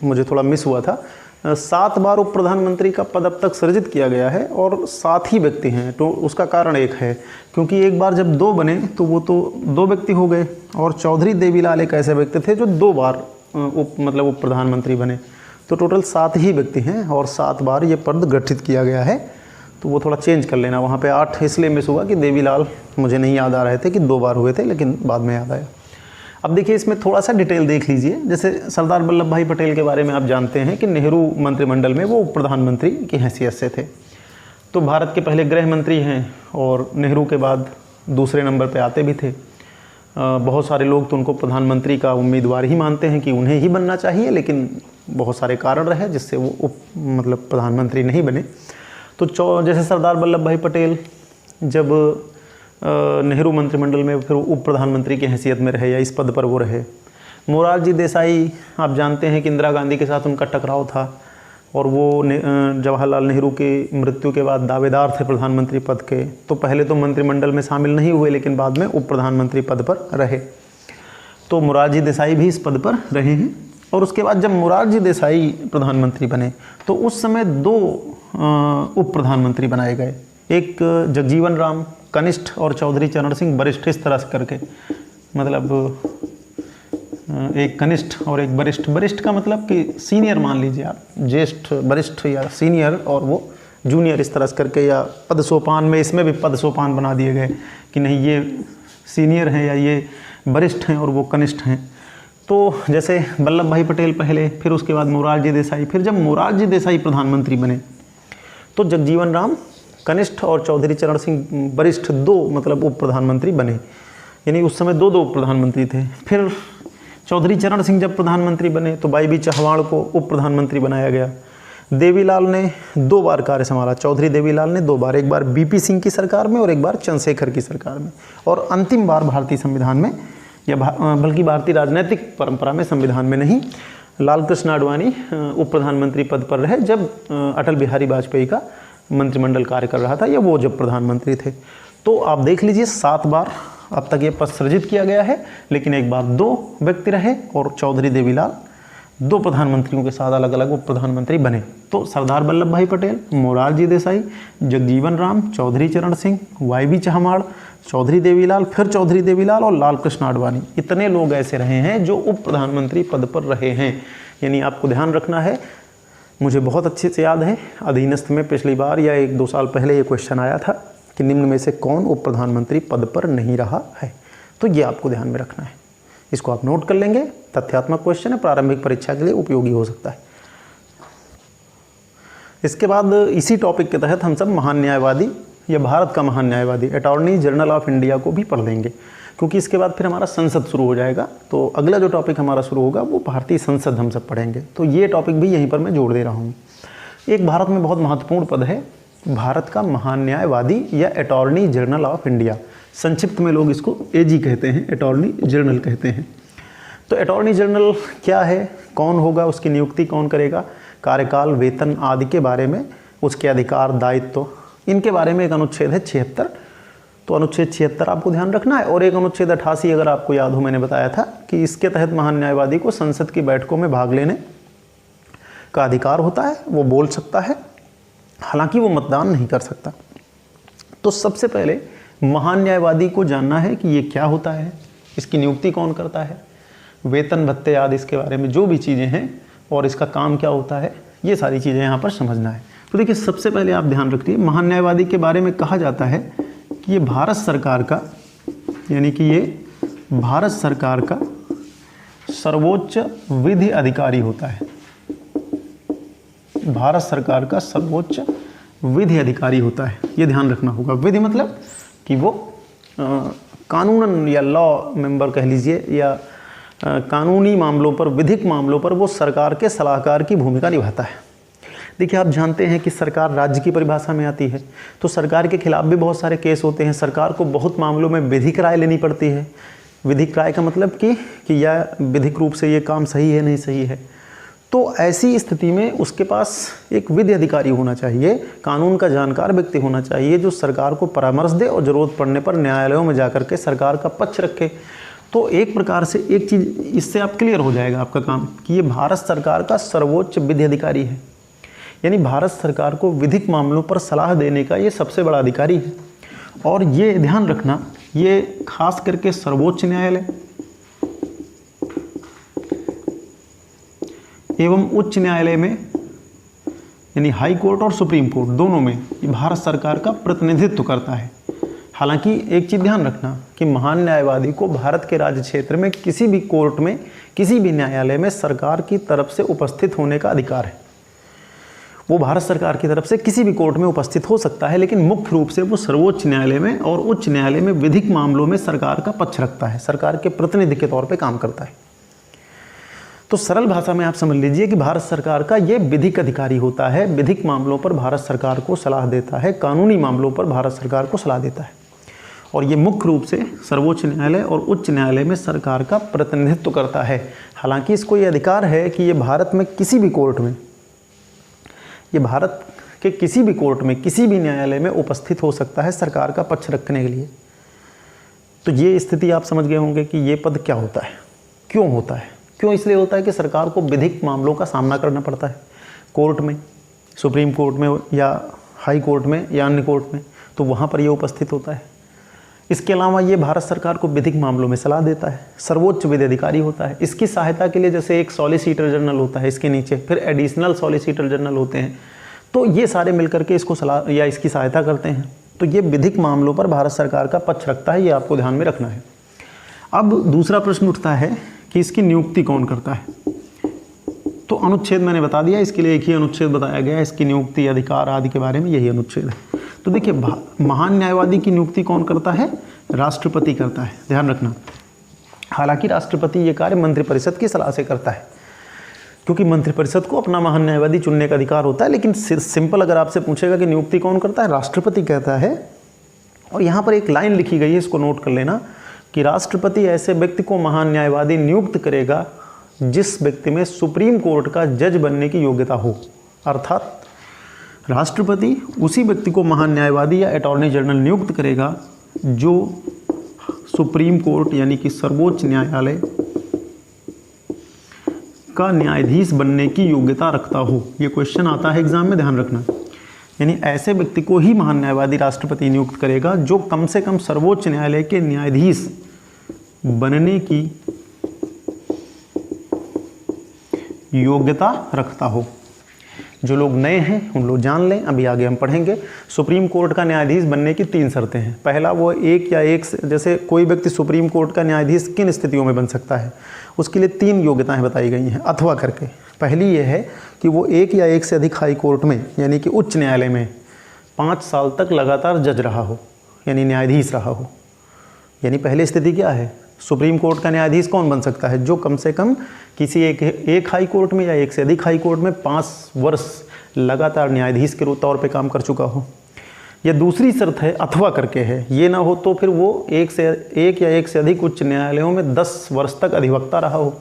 मुझे थोड़ा मिस हुआ था। 7 बार उप प्रधानमंत्री का पद अब तक सृजित किया गया है और 7 ही व्यक्ति हैं। तो उसका कारण एक है क्योंकि एक बार जब 2 बने तो वो तो 2 व्यक्ति हो गए और चौधरी देवीलाल एक ऐसे व्यक्ति थे जो 2 बार उप प्रधानमंत्री बने। तो टोटल 7 ही व्यक्ति हैं और 7 बार ये पद गठित किया गया है। तो वो थोड़ा चेंज कर लेना, वहाँ पे 8 इसलिए मिस हुआ कि देवीलाल मुझे नहीं याद आ रहे थे कि 2 बार हुए थे, लेकिन बाद में याद आया। अब देखिए इसमें थोड़ा सा डिटेल देख लीजिए। जैसे सरदार वल्लभ भाई पटेल के बारे में आप जानते हैं कि नेहरू मंत्रिमंडल में वो उप प्रधानमंत्री की हैसियत से थे। तो भारत के पहले गृह मंत्री हैं और नेहरू के बाद दूसरे नंबर पे आते भी थे। बहुत सारे लोग तो उनको प्रधानमंत्री का उम्मीदवार ही मानते हैं कि उन्हें ही बनना चाहिए, लेकिन बहुत सारे कारण रहे जिससे वो प्रधानमंत्री नहीं बने। तो जैसे सरदार वल्लभ भाई पटेल जब नेहरू मंत्रिमंडल में फिर उप प्रधानमंत्री की हैसियत में रहे या इस पद पर वो रहे। मोरारजी देसाई आप जानते हैं कि इंदिरा गांधी के साथ उनका टकराव था और वो जवाहरलाल नेहरू की मृत्यु के बाद दावेदार थे प्रधानमंत्री पद के। तो पहले तो मंत्रिमंडल में शामिल नहीं हुए लेकिन बाद में उप प्रधानमंत्री पद पर रहे। तो मोरारजी देसाई भी इस पद पर रहे हैं। और उसके बाद जब मोरारजी देसाई प्रधानमंत्री बने तो उस समय 2 उप प्रधानमंत्री बनाए गए, एक जगजीवन राम कनिष्ठ और चौधरी चरण सिंह वरिष्ठ, इस तरह से करके, मतलब एक कनिष्ठ और एक वरिष्ठ। वरिष्ठ का मतलब कि सीनियर मान लीजिए आप, ज्येष्ठ वरिष्ठ या सीनियर और वो जूनियर, इस तरह से करके, या पद सोपान में इसमें भी पद सोपान बना दिए गए कि नहीं ये सीनियर हैं या ये वरिष्ठ हैं और वो कनिष्ठ हैं। तो जैसे वल्लभ भाई पटेल पहले, फिर उसके बाद मोरारजी देसाई, फिर जब मोरारजी देसाई प्रधानमंत्री बने तो जगजीवन राम कनिष्ठ और चौधरी चरण सिंह वरिष्ठ 2 उप प्रधानमंत्री बने, यानी उस समय 2 उप प्रधानमंत्री थे। फिर चौधरी चरण सिंह जब प्रधानमंत्री बने तो वाई बी चहवाण को उप प्रधानमंत्री बनाया गया। देवीलाल ने 2 बार कार्य संभाला, चौधरी देवीलाल ने 2 बार, एक बार बीपी सिंह की सरकार में और एक बार चंद्रशेखर की सरकार में, और अंतिम बार भारतीय संविधान में या बल्कि भारतीय राजनीतिक परंपरा में, संविधान में नहीं, लाल कृष्ण आडवाणी उप प्रधानमंत्री पद पर रहे जब अटल बिहारी वाजपेयी का मंत्रिमंडल कार्य कर रहा था या वो जब प्रधानमंत्री थे। तो आप देख लीजिए 7 बार अब तक ये पद सृजित किया गया है, लेकिन एक बार 2 व्यक्ति रहे और चौधरी देवीलाल 2 प्रधानमंत्रियों के साथ अलग अलग उप प्रधानमंत्री बने। तो सरदार वल्लभ भाई पटेल, मोरारजी देसाई, जगजीवन राम, चौधरी चरण सिंह, वाई बी चहमाड़, चौधरी देवीलाल, फिर चौधरी देवीलाल और लाल कृष्ण आडवाणी, इतने लोग ऐसे रहे हैं जो उप प्रधानमंत्री पद पर रहे हैं। यानी आपको ध्यान रखना है, मुझे बहुत अच्छे से याद है अधीनस्थ में पिछली बार या 1-2 साल पहले ये क्वेश्चन आया था कि निम्न में से कौन उप प्रधानमंत्री पद पर नहीं रहा है। तो ये आपको ध्यान में रखना है, इसको आप नोट कर लेंगे। तथ्यात्मक क्वेश्चन है, प्रारंभिक परीक्षा के लिए उपयोगी हो सकता है। इसके बाद इसी टॉपिक के तहत हम सब महान न्यायवादी या भारत का महान न्यायवादी अटॉर्नी जनरल ऑफ इंडिया को भी पढ़ लेंगे, क्योंकि इसके बाद फिर हमारा संसद शुरू हो जाएगा। तो अगला जो टॉपिक हमारा शुरू होगा वो भारतीय संसद हम सब पढ़ेंगे। तो ये टॉपिक भी यहीं पर मैं जोड़ दे रहा हूँ। एक भारत में बहुत महत्वपूर्ण पद है, भारत का महान न्यायवादी या अटॉर्नी जनरल ऑफ इंडिया। संक्षिप्त में लोग इसको एजी कहते हैं, अटॉर्नी जनरल कहते हैं। तो अटॉर्नी जनरल क्या है, कौन होगा, उसकी नियुक्ति कौन करेगा, कार्यकाल, वेतन आदि के बारे में, उसके अधिकार, दायित्व, इनके बारे में एक अनुच्छेद है 76। तो अनुच्छेद 76 आपको ध्यान रखना है। और एक अनुच्छेद 88 अगर आपको याद हो, मैंने बताया था कि इसके तहत महान न्यायवादी को संसद की बैठकों में भाग लेने का अधिकार होता है, वो बोल सकता है, हालांकि वो मतदान नहीं कर सकता। तो सबसे पहले महान न्यायवादी को जानना है कि ये क्या होता है, इसकी नियुक्ति कौन करता है, वेतन भत्ते आदि इसके बारे में जो भी चीज़ें हैं और इसका काम क्या होता है, ये सारी चीज़ें यहाँ पर समझना है। तो देखिए, सबसे पहले आप ध्यान रखिए, महान न्यायवादी के बारे में कहा जाता है कि ये भारत सरकार का, यानी कि ये भारत सरकार का सर्वोच्च विधि अधिकारी होता है। भारत सरकार का सर्वोच्च विधि अधिकारी होता है, ये ध्यान रखना होगा। विधि मतलब कि वो कानूनन या लॉ मेंबर कह लीजिए, या कानूनी मामलों पर, विधिक मामलों पर वो सरकार के सलाहकार की भूमिका निभाता है। देखिए, आप जानते हैं कि सरकार राज्य की परिभाषा में आती है, तो सरकार के खिलाफ भी बहुत सारे केस होते हैं। सरकार को बहुत मामलों में विधिक राय लेनी पड़ती है। विधिक राय का मतलब कि यह विधिक रूप से ये काम सही है, नहीं सही है। तो ऐसी स्थिति में उसके पास एक विधि अधिकारी होना चाहिए, कानून का जानकार व्यक्ति होना चाहिए, जो सरकार को परामर्श दे और ज़रूरत पड़ने पर न्यायालयों में जाकर के सरकार का पक्ष रखे। तो एक प्रकार से एक चीज़ इससे आप क्लियर हो जाएगा आपका काम कि ये भारत सरकार का सर्वोच्च विधि अधिकारी है, यानी भारत सरकार को विधिक मामलों पर सलाह देने का ये सबसे बड़ा अधिकारी है। और ये ध्यान रखना, ये खास करके सर्वोच्च न्यायालय एवं उच्च न्यायालय में, यानी हाई कोर्ट और सुप्रीम कोर्ट दोनों में ये भारत सरकार का प्रतिनिधित्व करता है। हालांकि एक चीज़ ध्यान रखना कि महान न्यायवादी को भारत के राज्य क्षेत्र में किसी भी कोर्ट में, किसी भी न्यायालय में सरकार की तरफ से उपस्थित होने का अधिकार है। वो भारत सरकार की तरफ से किसी भी कोर्ट में उपस्थित हो सकता है, लेकिन मुख्य रूप से वो सर्वोच्च न्यायालय में और उच्च न्यायालय में विधिक मामलों में सरकार का पक्ष रखता है, सरकार के प्रतिनिधि के तौर पर काम करता है। तो सरल भाषा में आप समझ लीजिए कि भारत सरकार का ये विधिक अधिकारी होता है, विधिक मामलों पर भारत सरकार को सलाह देता है, कानूनी मामलों पर भारत सरकार को सलाह देता है। और ये मुख्य रूप से सर्वोच्च न्यायालय और उच्च न्यायालय में सरकार का प्रतिनिधित्व करता है। हालांकि इसको ये अधिकार है कि ये भारत में किसी भी कोर्ट में, ये भारत के किसी भी कोर्ट में, किसी भी न्यायालय में उपस्थित हो सकता है सरकार का पक्ष रखने के लिए। तो ये स्थिति आप समझ गए होंगे कि ये पद क्या होता है, क्यों होता है। क्यों इसलिए होता है कि सरकार को विधिक मामलों का सामना करना पड़ता है कोर्ट में, सुप्रीम कोर्ट में या हाई कोर्ट में या अन्य कोर्ट में, तो वहाँ पर ये उपस्थित होता है। इसके अलावा ये भारत सरकार को विधिक मामलों में सलाह देता है, सर्वोच्च विधि अधिकारी होता है। इसकी सहायता के लिए जैसे एक सॉलिसिटर जनरल होता है, इसके नीचे फिर एडिशनल सॉलिसिटर जनरल होते हैं, तो ये सारे मिलकर के इसको सलाह या इसकी सहायता करते हैं। तो ये विधिक मामलों पर भारत सरकार का पक्ष रखता है, ये आपको ध्यान में रखना है। अब दूसरा प्रश्न उठता है कि इसकी नियुक्ति कौन करता है। तो अनुच्छेद मैंने बता दिया, इसके लिए एक ही अनुच्छेद बताया गया है, इसकी नियुक्ति, अधिकार आदि के बारे में यही अनुच्छेद है। तो देखिए, महान न्यायवादी की नियुक्ति कौन करता है, राष्ट्रपति करता है, ध्यान रखना। हालांकि राष्ट्रपति ये कार्य मंत्रिपरिषद की सलाह से करता है, क्योंकि मंत्रिपरिषद को अपना महान न्यायवादी चुनने का अधिकार होता है। लेकिन सिंपल अगर आपसे पूछेगा कि नियुक्ति कौन करता है, राष्ट्रपति कहता है। और यहाँ पर एक लाइन लिखी गई है, इसको नोट कर लेना कि राष्ट्रपति ऐसे व्यक्ति को महान न्यायवादी नियुक्त करेगा जिस व्यक्ति में सुप्रीम कोर्ट का जज बनने की योग्यता हो। अर्थात राष्ट्रपति उसी व्यक्ति को महान न्यायवादी या अटॉर्नी जनरल नियुक्त करेगा जो सुप्रीम कोर्ट यानी कि सर्वोच्च न्यायालय का न्यायाधीश बनने की योग्यता रखता हो। ये क्वेश्चन आता है एग्जाम में, ध्यान रखना। यानी ऐसे व्यक्ति को ही महान न्यायवादी राष्ट्रपति नियुक्त करेगा जो कम से कम सर्वोच्च न्यायालय के न्यायाधीश बनने की योग्यता रखता हो। जो लोग नए हैं उन लोग जान लें, अभी आगे हम पढ़ेंगे। सुप्रीम कोर्ट का न्यायाधीश बनने की 3 शर्तें हैं। पहला, वो जैसे कोई व्यक्ति सुप्रीम कोर्ट का न्यायाधीश किन स्थितियों में बन सकता है, उसके लिए 3 योग्यताएं बताई गई हैं अथवा करके। पहली ये है कि वो 1 या 1 से अधिक हाई कोर्ट में यानी कि उच्च न्यायालय में 5 साल तक लगातार जज रहा हो, यानी न्यायाधीश रहा हो। यानी पहली स्थिति क्या है, सुप्रीम कोर्ट का न्यायाधीश कौन बन सकता है, जो कम से कम किसी एक हाई कोर्ट में या 1 से अधिक हाई कोर्ट में 5 वर्ष लगातार न्यायाधीश के तौर पे काम कर चुका हो। या दूसरी शर्त है अथवा करके है, ये ना हो तो फिर वो 1 या 1 से अधिक उच्च न्यायालयों में 10 वर्ष तक अधिवक्ता रहा हो।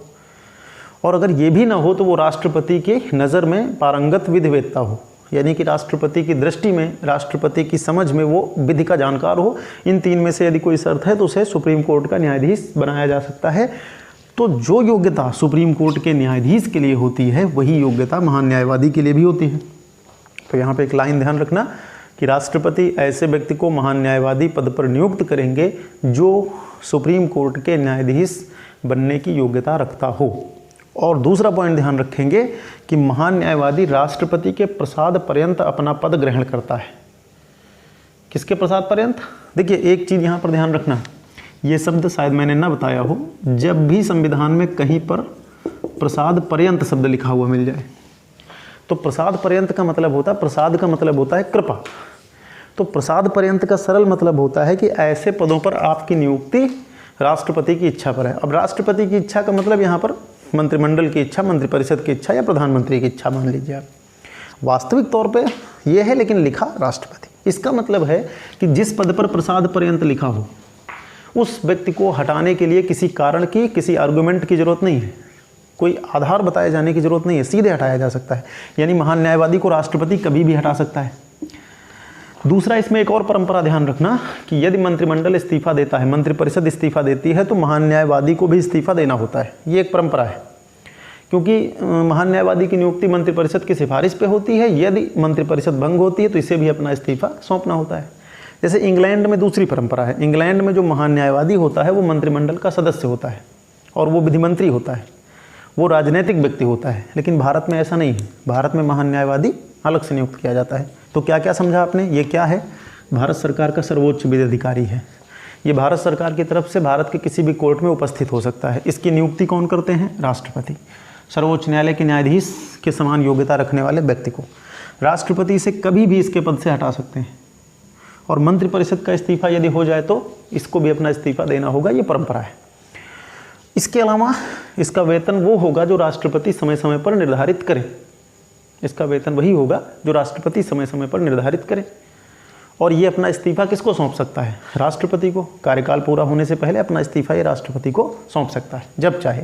और अगर ये भी ना हो तो वो राष्ट्रपति के नज़र में पारंगत विधिवेत्ता हो, यानी कि राष्ट्रपति की दृष्टि में, राष्ट्रपति की समझ में वो विधि का जानकार हो। इन 3 में से यदि कोई शर्त है तो उसे सुप्रीम कोर्ट का न्यायाधीश बनाया जा सकता है। तो जो योग्यता सुप्रीम कोर्ट के न्यायाधीश के लिए होती है वही योग्यता महान न्यायवादी के लिए भी होती है। तो यहाँ पे एक लाइन ध्यान रखना कि राष्ट्रपति ऐसे व्यक्ति को महान न्यायवादी पद पर नियुक्त करेंगे जो सुप्रीम कोर्ट के न्यायाधीश बनने की योग्यता रखता हो। और दूसरा पॉइंट ध्यान रखेंगे कि महान न्यायवादी राष्ट्रपति के प्रसाद पर्यंत अपना पद ग्रहण करता है। किसके प्रसाद पर्यंत? देखिए एक चीज़ यहाँ पर ध्यान रखना, ये शब्द शायद मैंने ना बताया हो, जब भी संविधान में कहीं पर प्रसाद पर्यंत शब्द लिखा हुआ मिल जाए तो प्रसाद पर्यंत का मतलब होता है, प्रसाद का मतलब होता है कृपा। तो प्रसाद पर्यंत का सरल मतलब होता है कि ऐसे पदों पर आपकी नियुक्ति राष्ट्रपति की इच्छा पर है। अब राष्ट्रपति की इच्छा का मतलब यहाँ पर मंत्रिमंडल की इच्छा, मंत्रिपरिषद की इच्छा या प्रधानमंत्री की इच्छा मान लीजिए आप। वास्तविक तौर पे ये है लेकिन लिखा राष्ट्रपति। इसका मतलब है कि जिस पद पर प्रसाद पर्यंत लिखा हो उस व्यक्ति को हटाने के लिए किसी कारण की, किसी आर्गुमेंट की जरूरत नहीं है, कोई आधार बताए जाने की जरूरत नहीं है, सीधे हटाया जा सकता है। यानी महान न्यायवादी को राष्ट्रपति कभी भी हटा सकता है। दूसरा, इसमें एक और परंपरा ध्यान रखना कि यदि मंत्रिमंडल इस्तीफा देता है, मंत्रिपरिषद इस्तीफा देती है तो महान न्यायवादी को भी इस्तीफा देना होता है। ये एक परंपरा है, क्योंकि महान न्यायवादी की नियुक्ति मंत्रिपरिषद की सिफारिश पे होती है। यदि मंत्रिपरिषद भंग होती है तो इसे भी अपना इस्तीफा सौंपना होता है। जैसे इंग्लैंड में दूसरी परंपरा है, इंग्लैंड में जो महान न्यायवादी होता है वो मंत्रिमंडल का सदस्य होता है और वो विधिमंत्री होता है, वो राजनीतिक व्यक्ति होता है। लेकिन भारत में ऐसा नहीं है, भारत में महान न्यायवादी अलग से नियुक्त किया जाता है। तो क्या क्या समझा आपने? ये क्या है? भारत सरकार का सर्वोच्च विधि अधिकारी है। ये भारत सरकार की तरफ से भारत के किसी भी कोर्ट में उपस्थित हो सकता है। इसकी नियुक्ति कौन करते हैं? राष्ट्रपति। सर्वोच्च न्यायालय के न्यायाधीश के समान योग्यता रखने वाले व्यक्ति को राष्ट्रपति इसे कभी भी इसके पद से हटा सकते हैं। और मंत्रिपरिषद का इस्तीफा यदि हो जाए तो इसको भी अपना इस्तीफा देना होगा, ये परंपरा है। इसके अलावा इसका वेतन वो होगा जो राष्ट्रपति समय समय पर निर्धारित करे। इसका वेतन वही होगा जो राष्ट्रपति समय समय पर निर्धारित करे। और ये अपना इस्तीफा किसको सौंप सकता है? राष्ट्रपति को। कार्यकाल पूरा होने से पहले अपना इस्तीफा ये राष्ट्रपति को सौंप सकता है जब चाहे।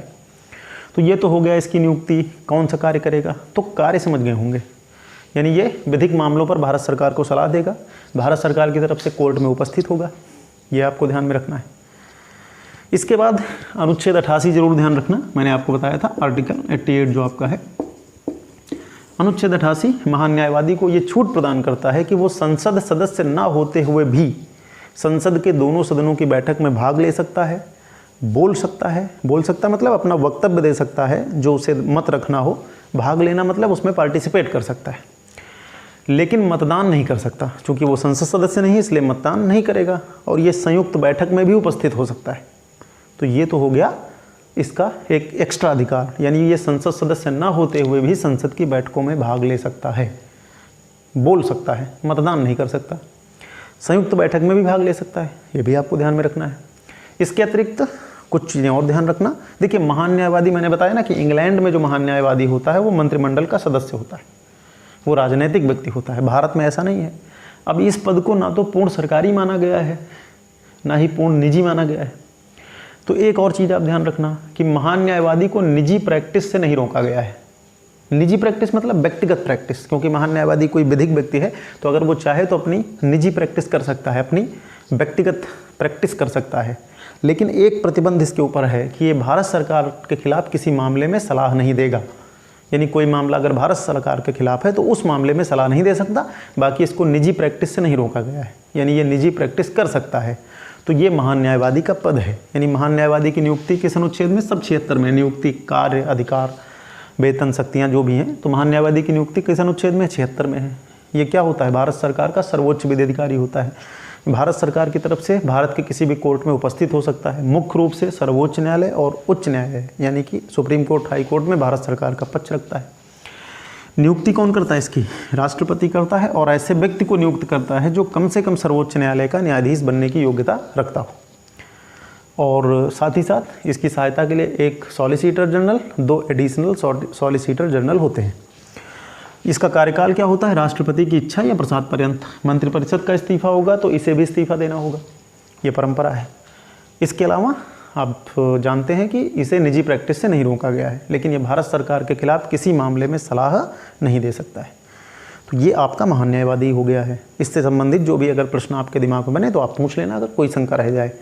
तो ये तो हो गया इसकी नियुक्ति, कौन सा कार्य करेगा। तो कार्य समझ गए होंगे, यानी ये विधिक मामलों पर भारत सरकार को सलाह देगा, भारत सरकार की तरफ से कोर्ट में उपस्थित होगा। ये आपको ध्यान में रखना है। इसके बाद अनुच्छेद 88 जरूर ध्यान रखना, मैंने आपको बताया था आर्टिकल 88 जो आपका है। अनुच्छेद 88 महान न्यायवादी को ये छूट प्रदान करता है कि वो संसद सदस्य ना होते हुए भी संसद के दोनों सदनों की बैठक में भाग ले सकता है, बोल सकता मतलब अपना वक्तव्य दे सकता है, जो उसे मत रखना हो। भाग लेना मतलब उसमें पार्टिसिपेट कर सकता है, लेकिन मतदान नहीं कर सकता। चूँकि वो संसद सदस्य नहीं है इसलिए मतदान नहीं करेगा। और ये संयुक्त बैठक में भी उपस्थित हो सकता है। तो ये तो हो गया इसका एक एक्स्ट्रा अधिकार, यानी ये संसद सदस्य ना होते हुए भी संसद की बैठकों में भाग ले सकता है, बोल सकता है, मतदान नहीं कर सकता। संयुक्त बैठक में भी भाग ले सकता है, ये भी आपको ध्यान में रखना है। इसके अतिरिक्त कुछ चीज़ें और ध्यान रखना। देखिए महान न्यायवादी, मैंने बताया ना कि इंग्लैंड में जो महान न्यायवादी होता है वो मंत्रिमंडल का सदस्य होता है, वो राजनीतिक व्यक्ति होता है। भारत में ऐसा नहीं है। अब इस पद को ना तो पूर्ण सरकारी माना गया है ना ही पूर्ण निजी माना गया है। तो एक और चीज़ आप ध्यान रखना कि महान न्यायवादी को निजी प्रैक्टिस से नहीं रोका गया है। निजी प्रैक्टिस मतलब व्यक्तिगत प्रैक्टिस, क्योंकि महान न्यायवादी कोई विधिक व्यक्ति है तो अगर वो चाहे तो अपनी निजी प्रैक्टिस कर सकता है, अपनी व्यक्तिगत प्रैक्टिस कर सकता है। लेकिन एक प्रतिबंध इसके ऊपर है कि ये भारत सरकार के खिलाफ किसी मामले में सलाह नहीं देगा। यानी कोई मामला अगर भारत सरकार के खिलाफ है तो उस मामले में सलाह नहीं दे सकता। बाकी इसको निजी प्रैक्टिस से नहीं रोका गया है, यानी ये निजी प्रैक्टिस कर सकता है। तो ये महान न्यायवादी का पद है। यानी महान न्यायवादी की नियुक्ति किस अनुच्छेद में? सब 76 में। नियुक्ति, कार्य, अधिकार, वेतन शक्तियाँ जो भी हैं, तो महान न्यायवादी की नियुक्ति किस अनुच्छेद में? 76 में है। ये क्या होता है? भारत सरकार का सर्वोच्च विधि अधिकारी होता है। भारत सरकार की तरफ से भारत के किसी भी कोर्ट में उपस्थित हो सकता है। मुख्य रूप से सर्वोच्च न्यायालय और उच्च न्यायालय यानी कि सुप्रीम कोर्ट, हाई कोर्ट में भारत सरकार का पक्ष रखता है। नियुक्ति कौन करता है इसकी? राष्ट्रपति करता है, और ऐसे व्यक्ति को नियुक्त करता है जो कम से कम सर्वोच्च न्यायालय का न्यायाधीश बनने की योग्यता रखता हो। और साथ ही साथ इसकी सहायता के लिए एक solicitor general, 2 additional solicitor general होते हैं। इसका कार्यकाल क्या होता है? राष्ट्रपति की इच्छा या प्रसाद पर्यंत। मंत्रिपरिषद का इस्तीफा होगा तो इसे भी इस्तीफा देना होगा, ये परंपरा है। इसके अलावा आप जानते हैं कि इसे निजी प्रैक्टिस से नहीं रोका गया है, लेकिन ये भारत सरकार के खिलाफ किसी मामले में सलाह नहीं दे सकता है। तो ये आपका महान न्यायवादी हो गया है। इससे संबंधित जो भी अगर प्रश्न आपके दिमाग में बने तो आप पूछ लेना, अगर कोई शंका रह जाए।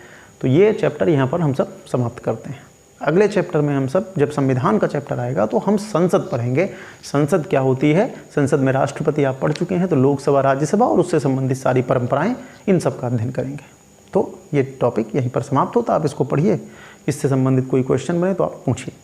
तो ये चैप्टर यहाँ पर हम सब समाप्त करते हैं। अगले चैप्टर में हम सब, जब संविधान का चैप्टर आएगा तो हम संसद पढ़ेंगे। संसद क्या होती है? संसद में राष्ट्रपति आप पढ़ चुके हैं, तो लोकसभा, राज्यसभा और उससे संबंधित सारी परंपराएं, इन सब का अध्ययन करेंगे। तो ये टॉपिक यहीं पर समाप्त होता है। आप इसको पढ़िए, इससे संबंधित कोई क्वेश्चन बने तो आप पूछिए।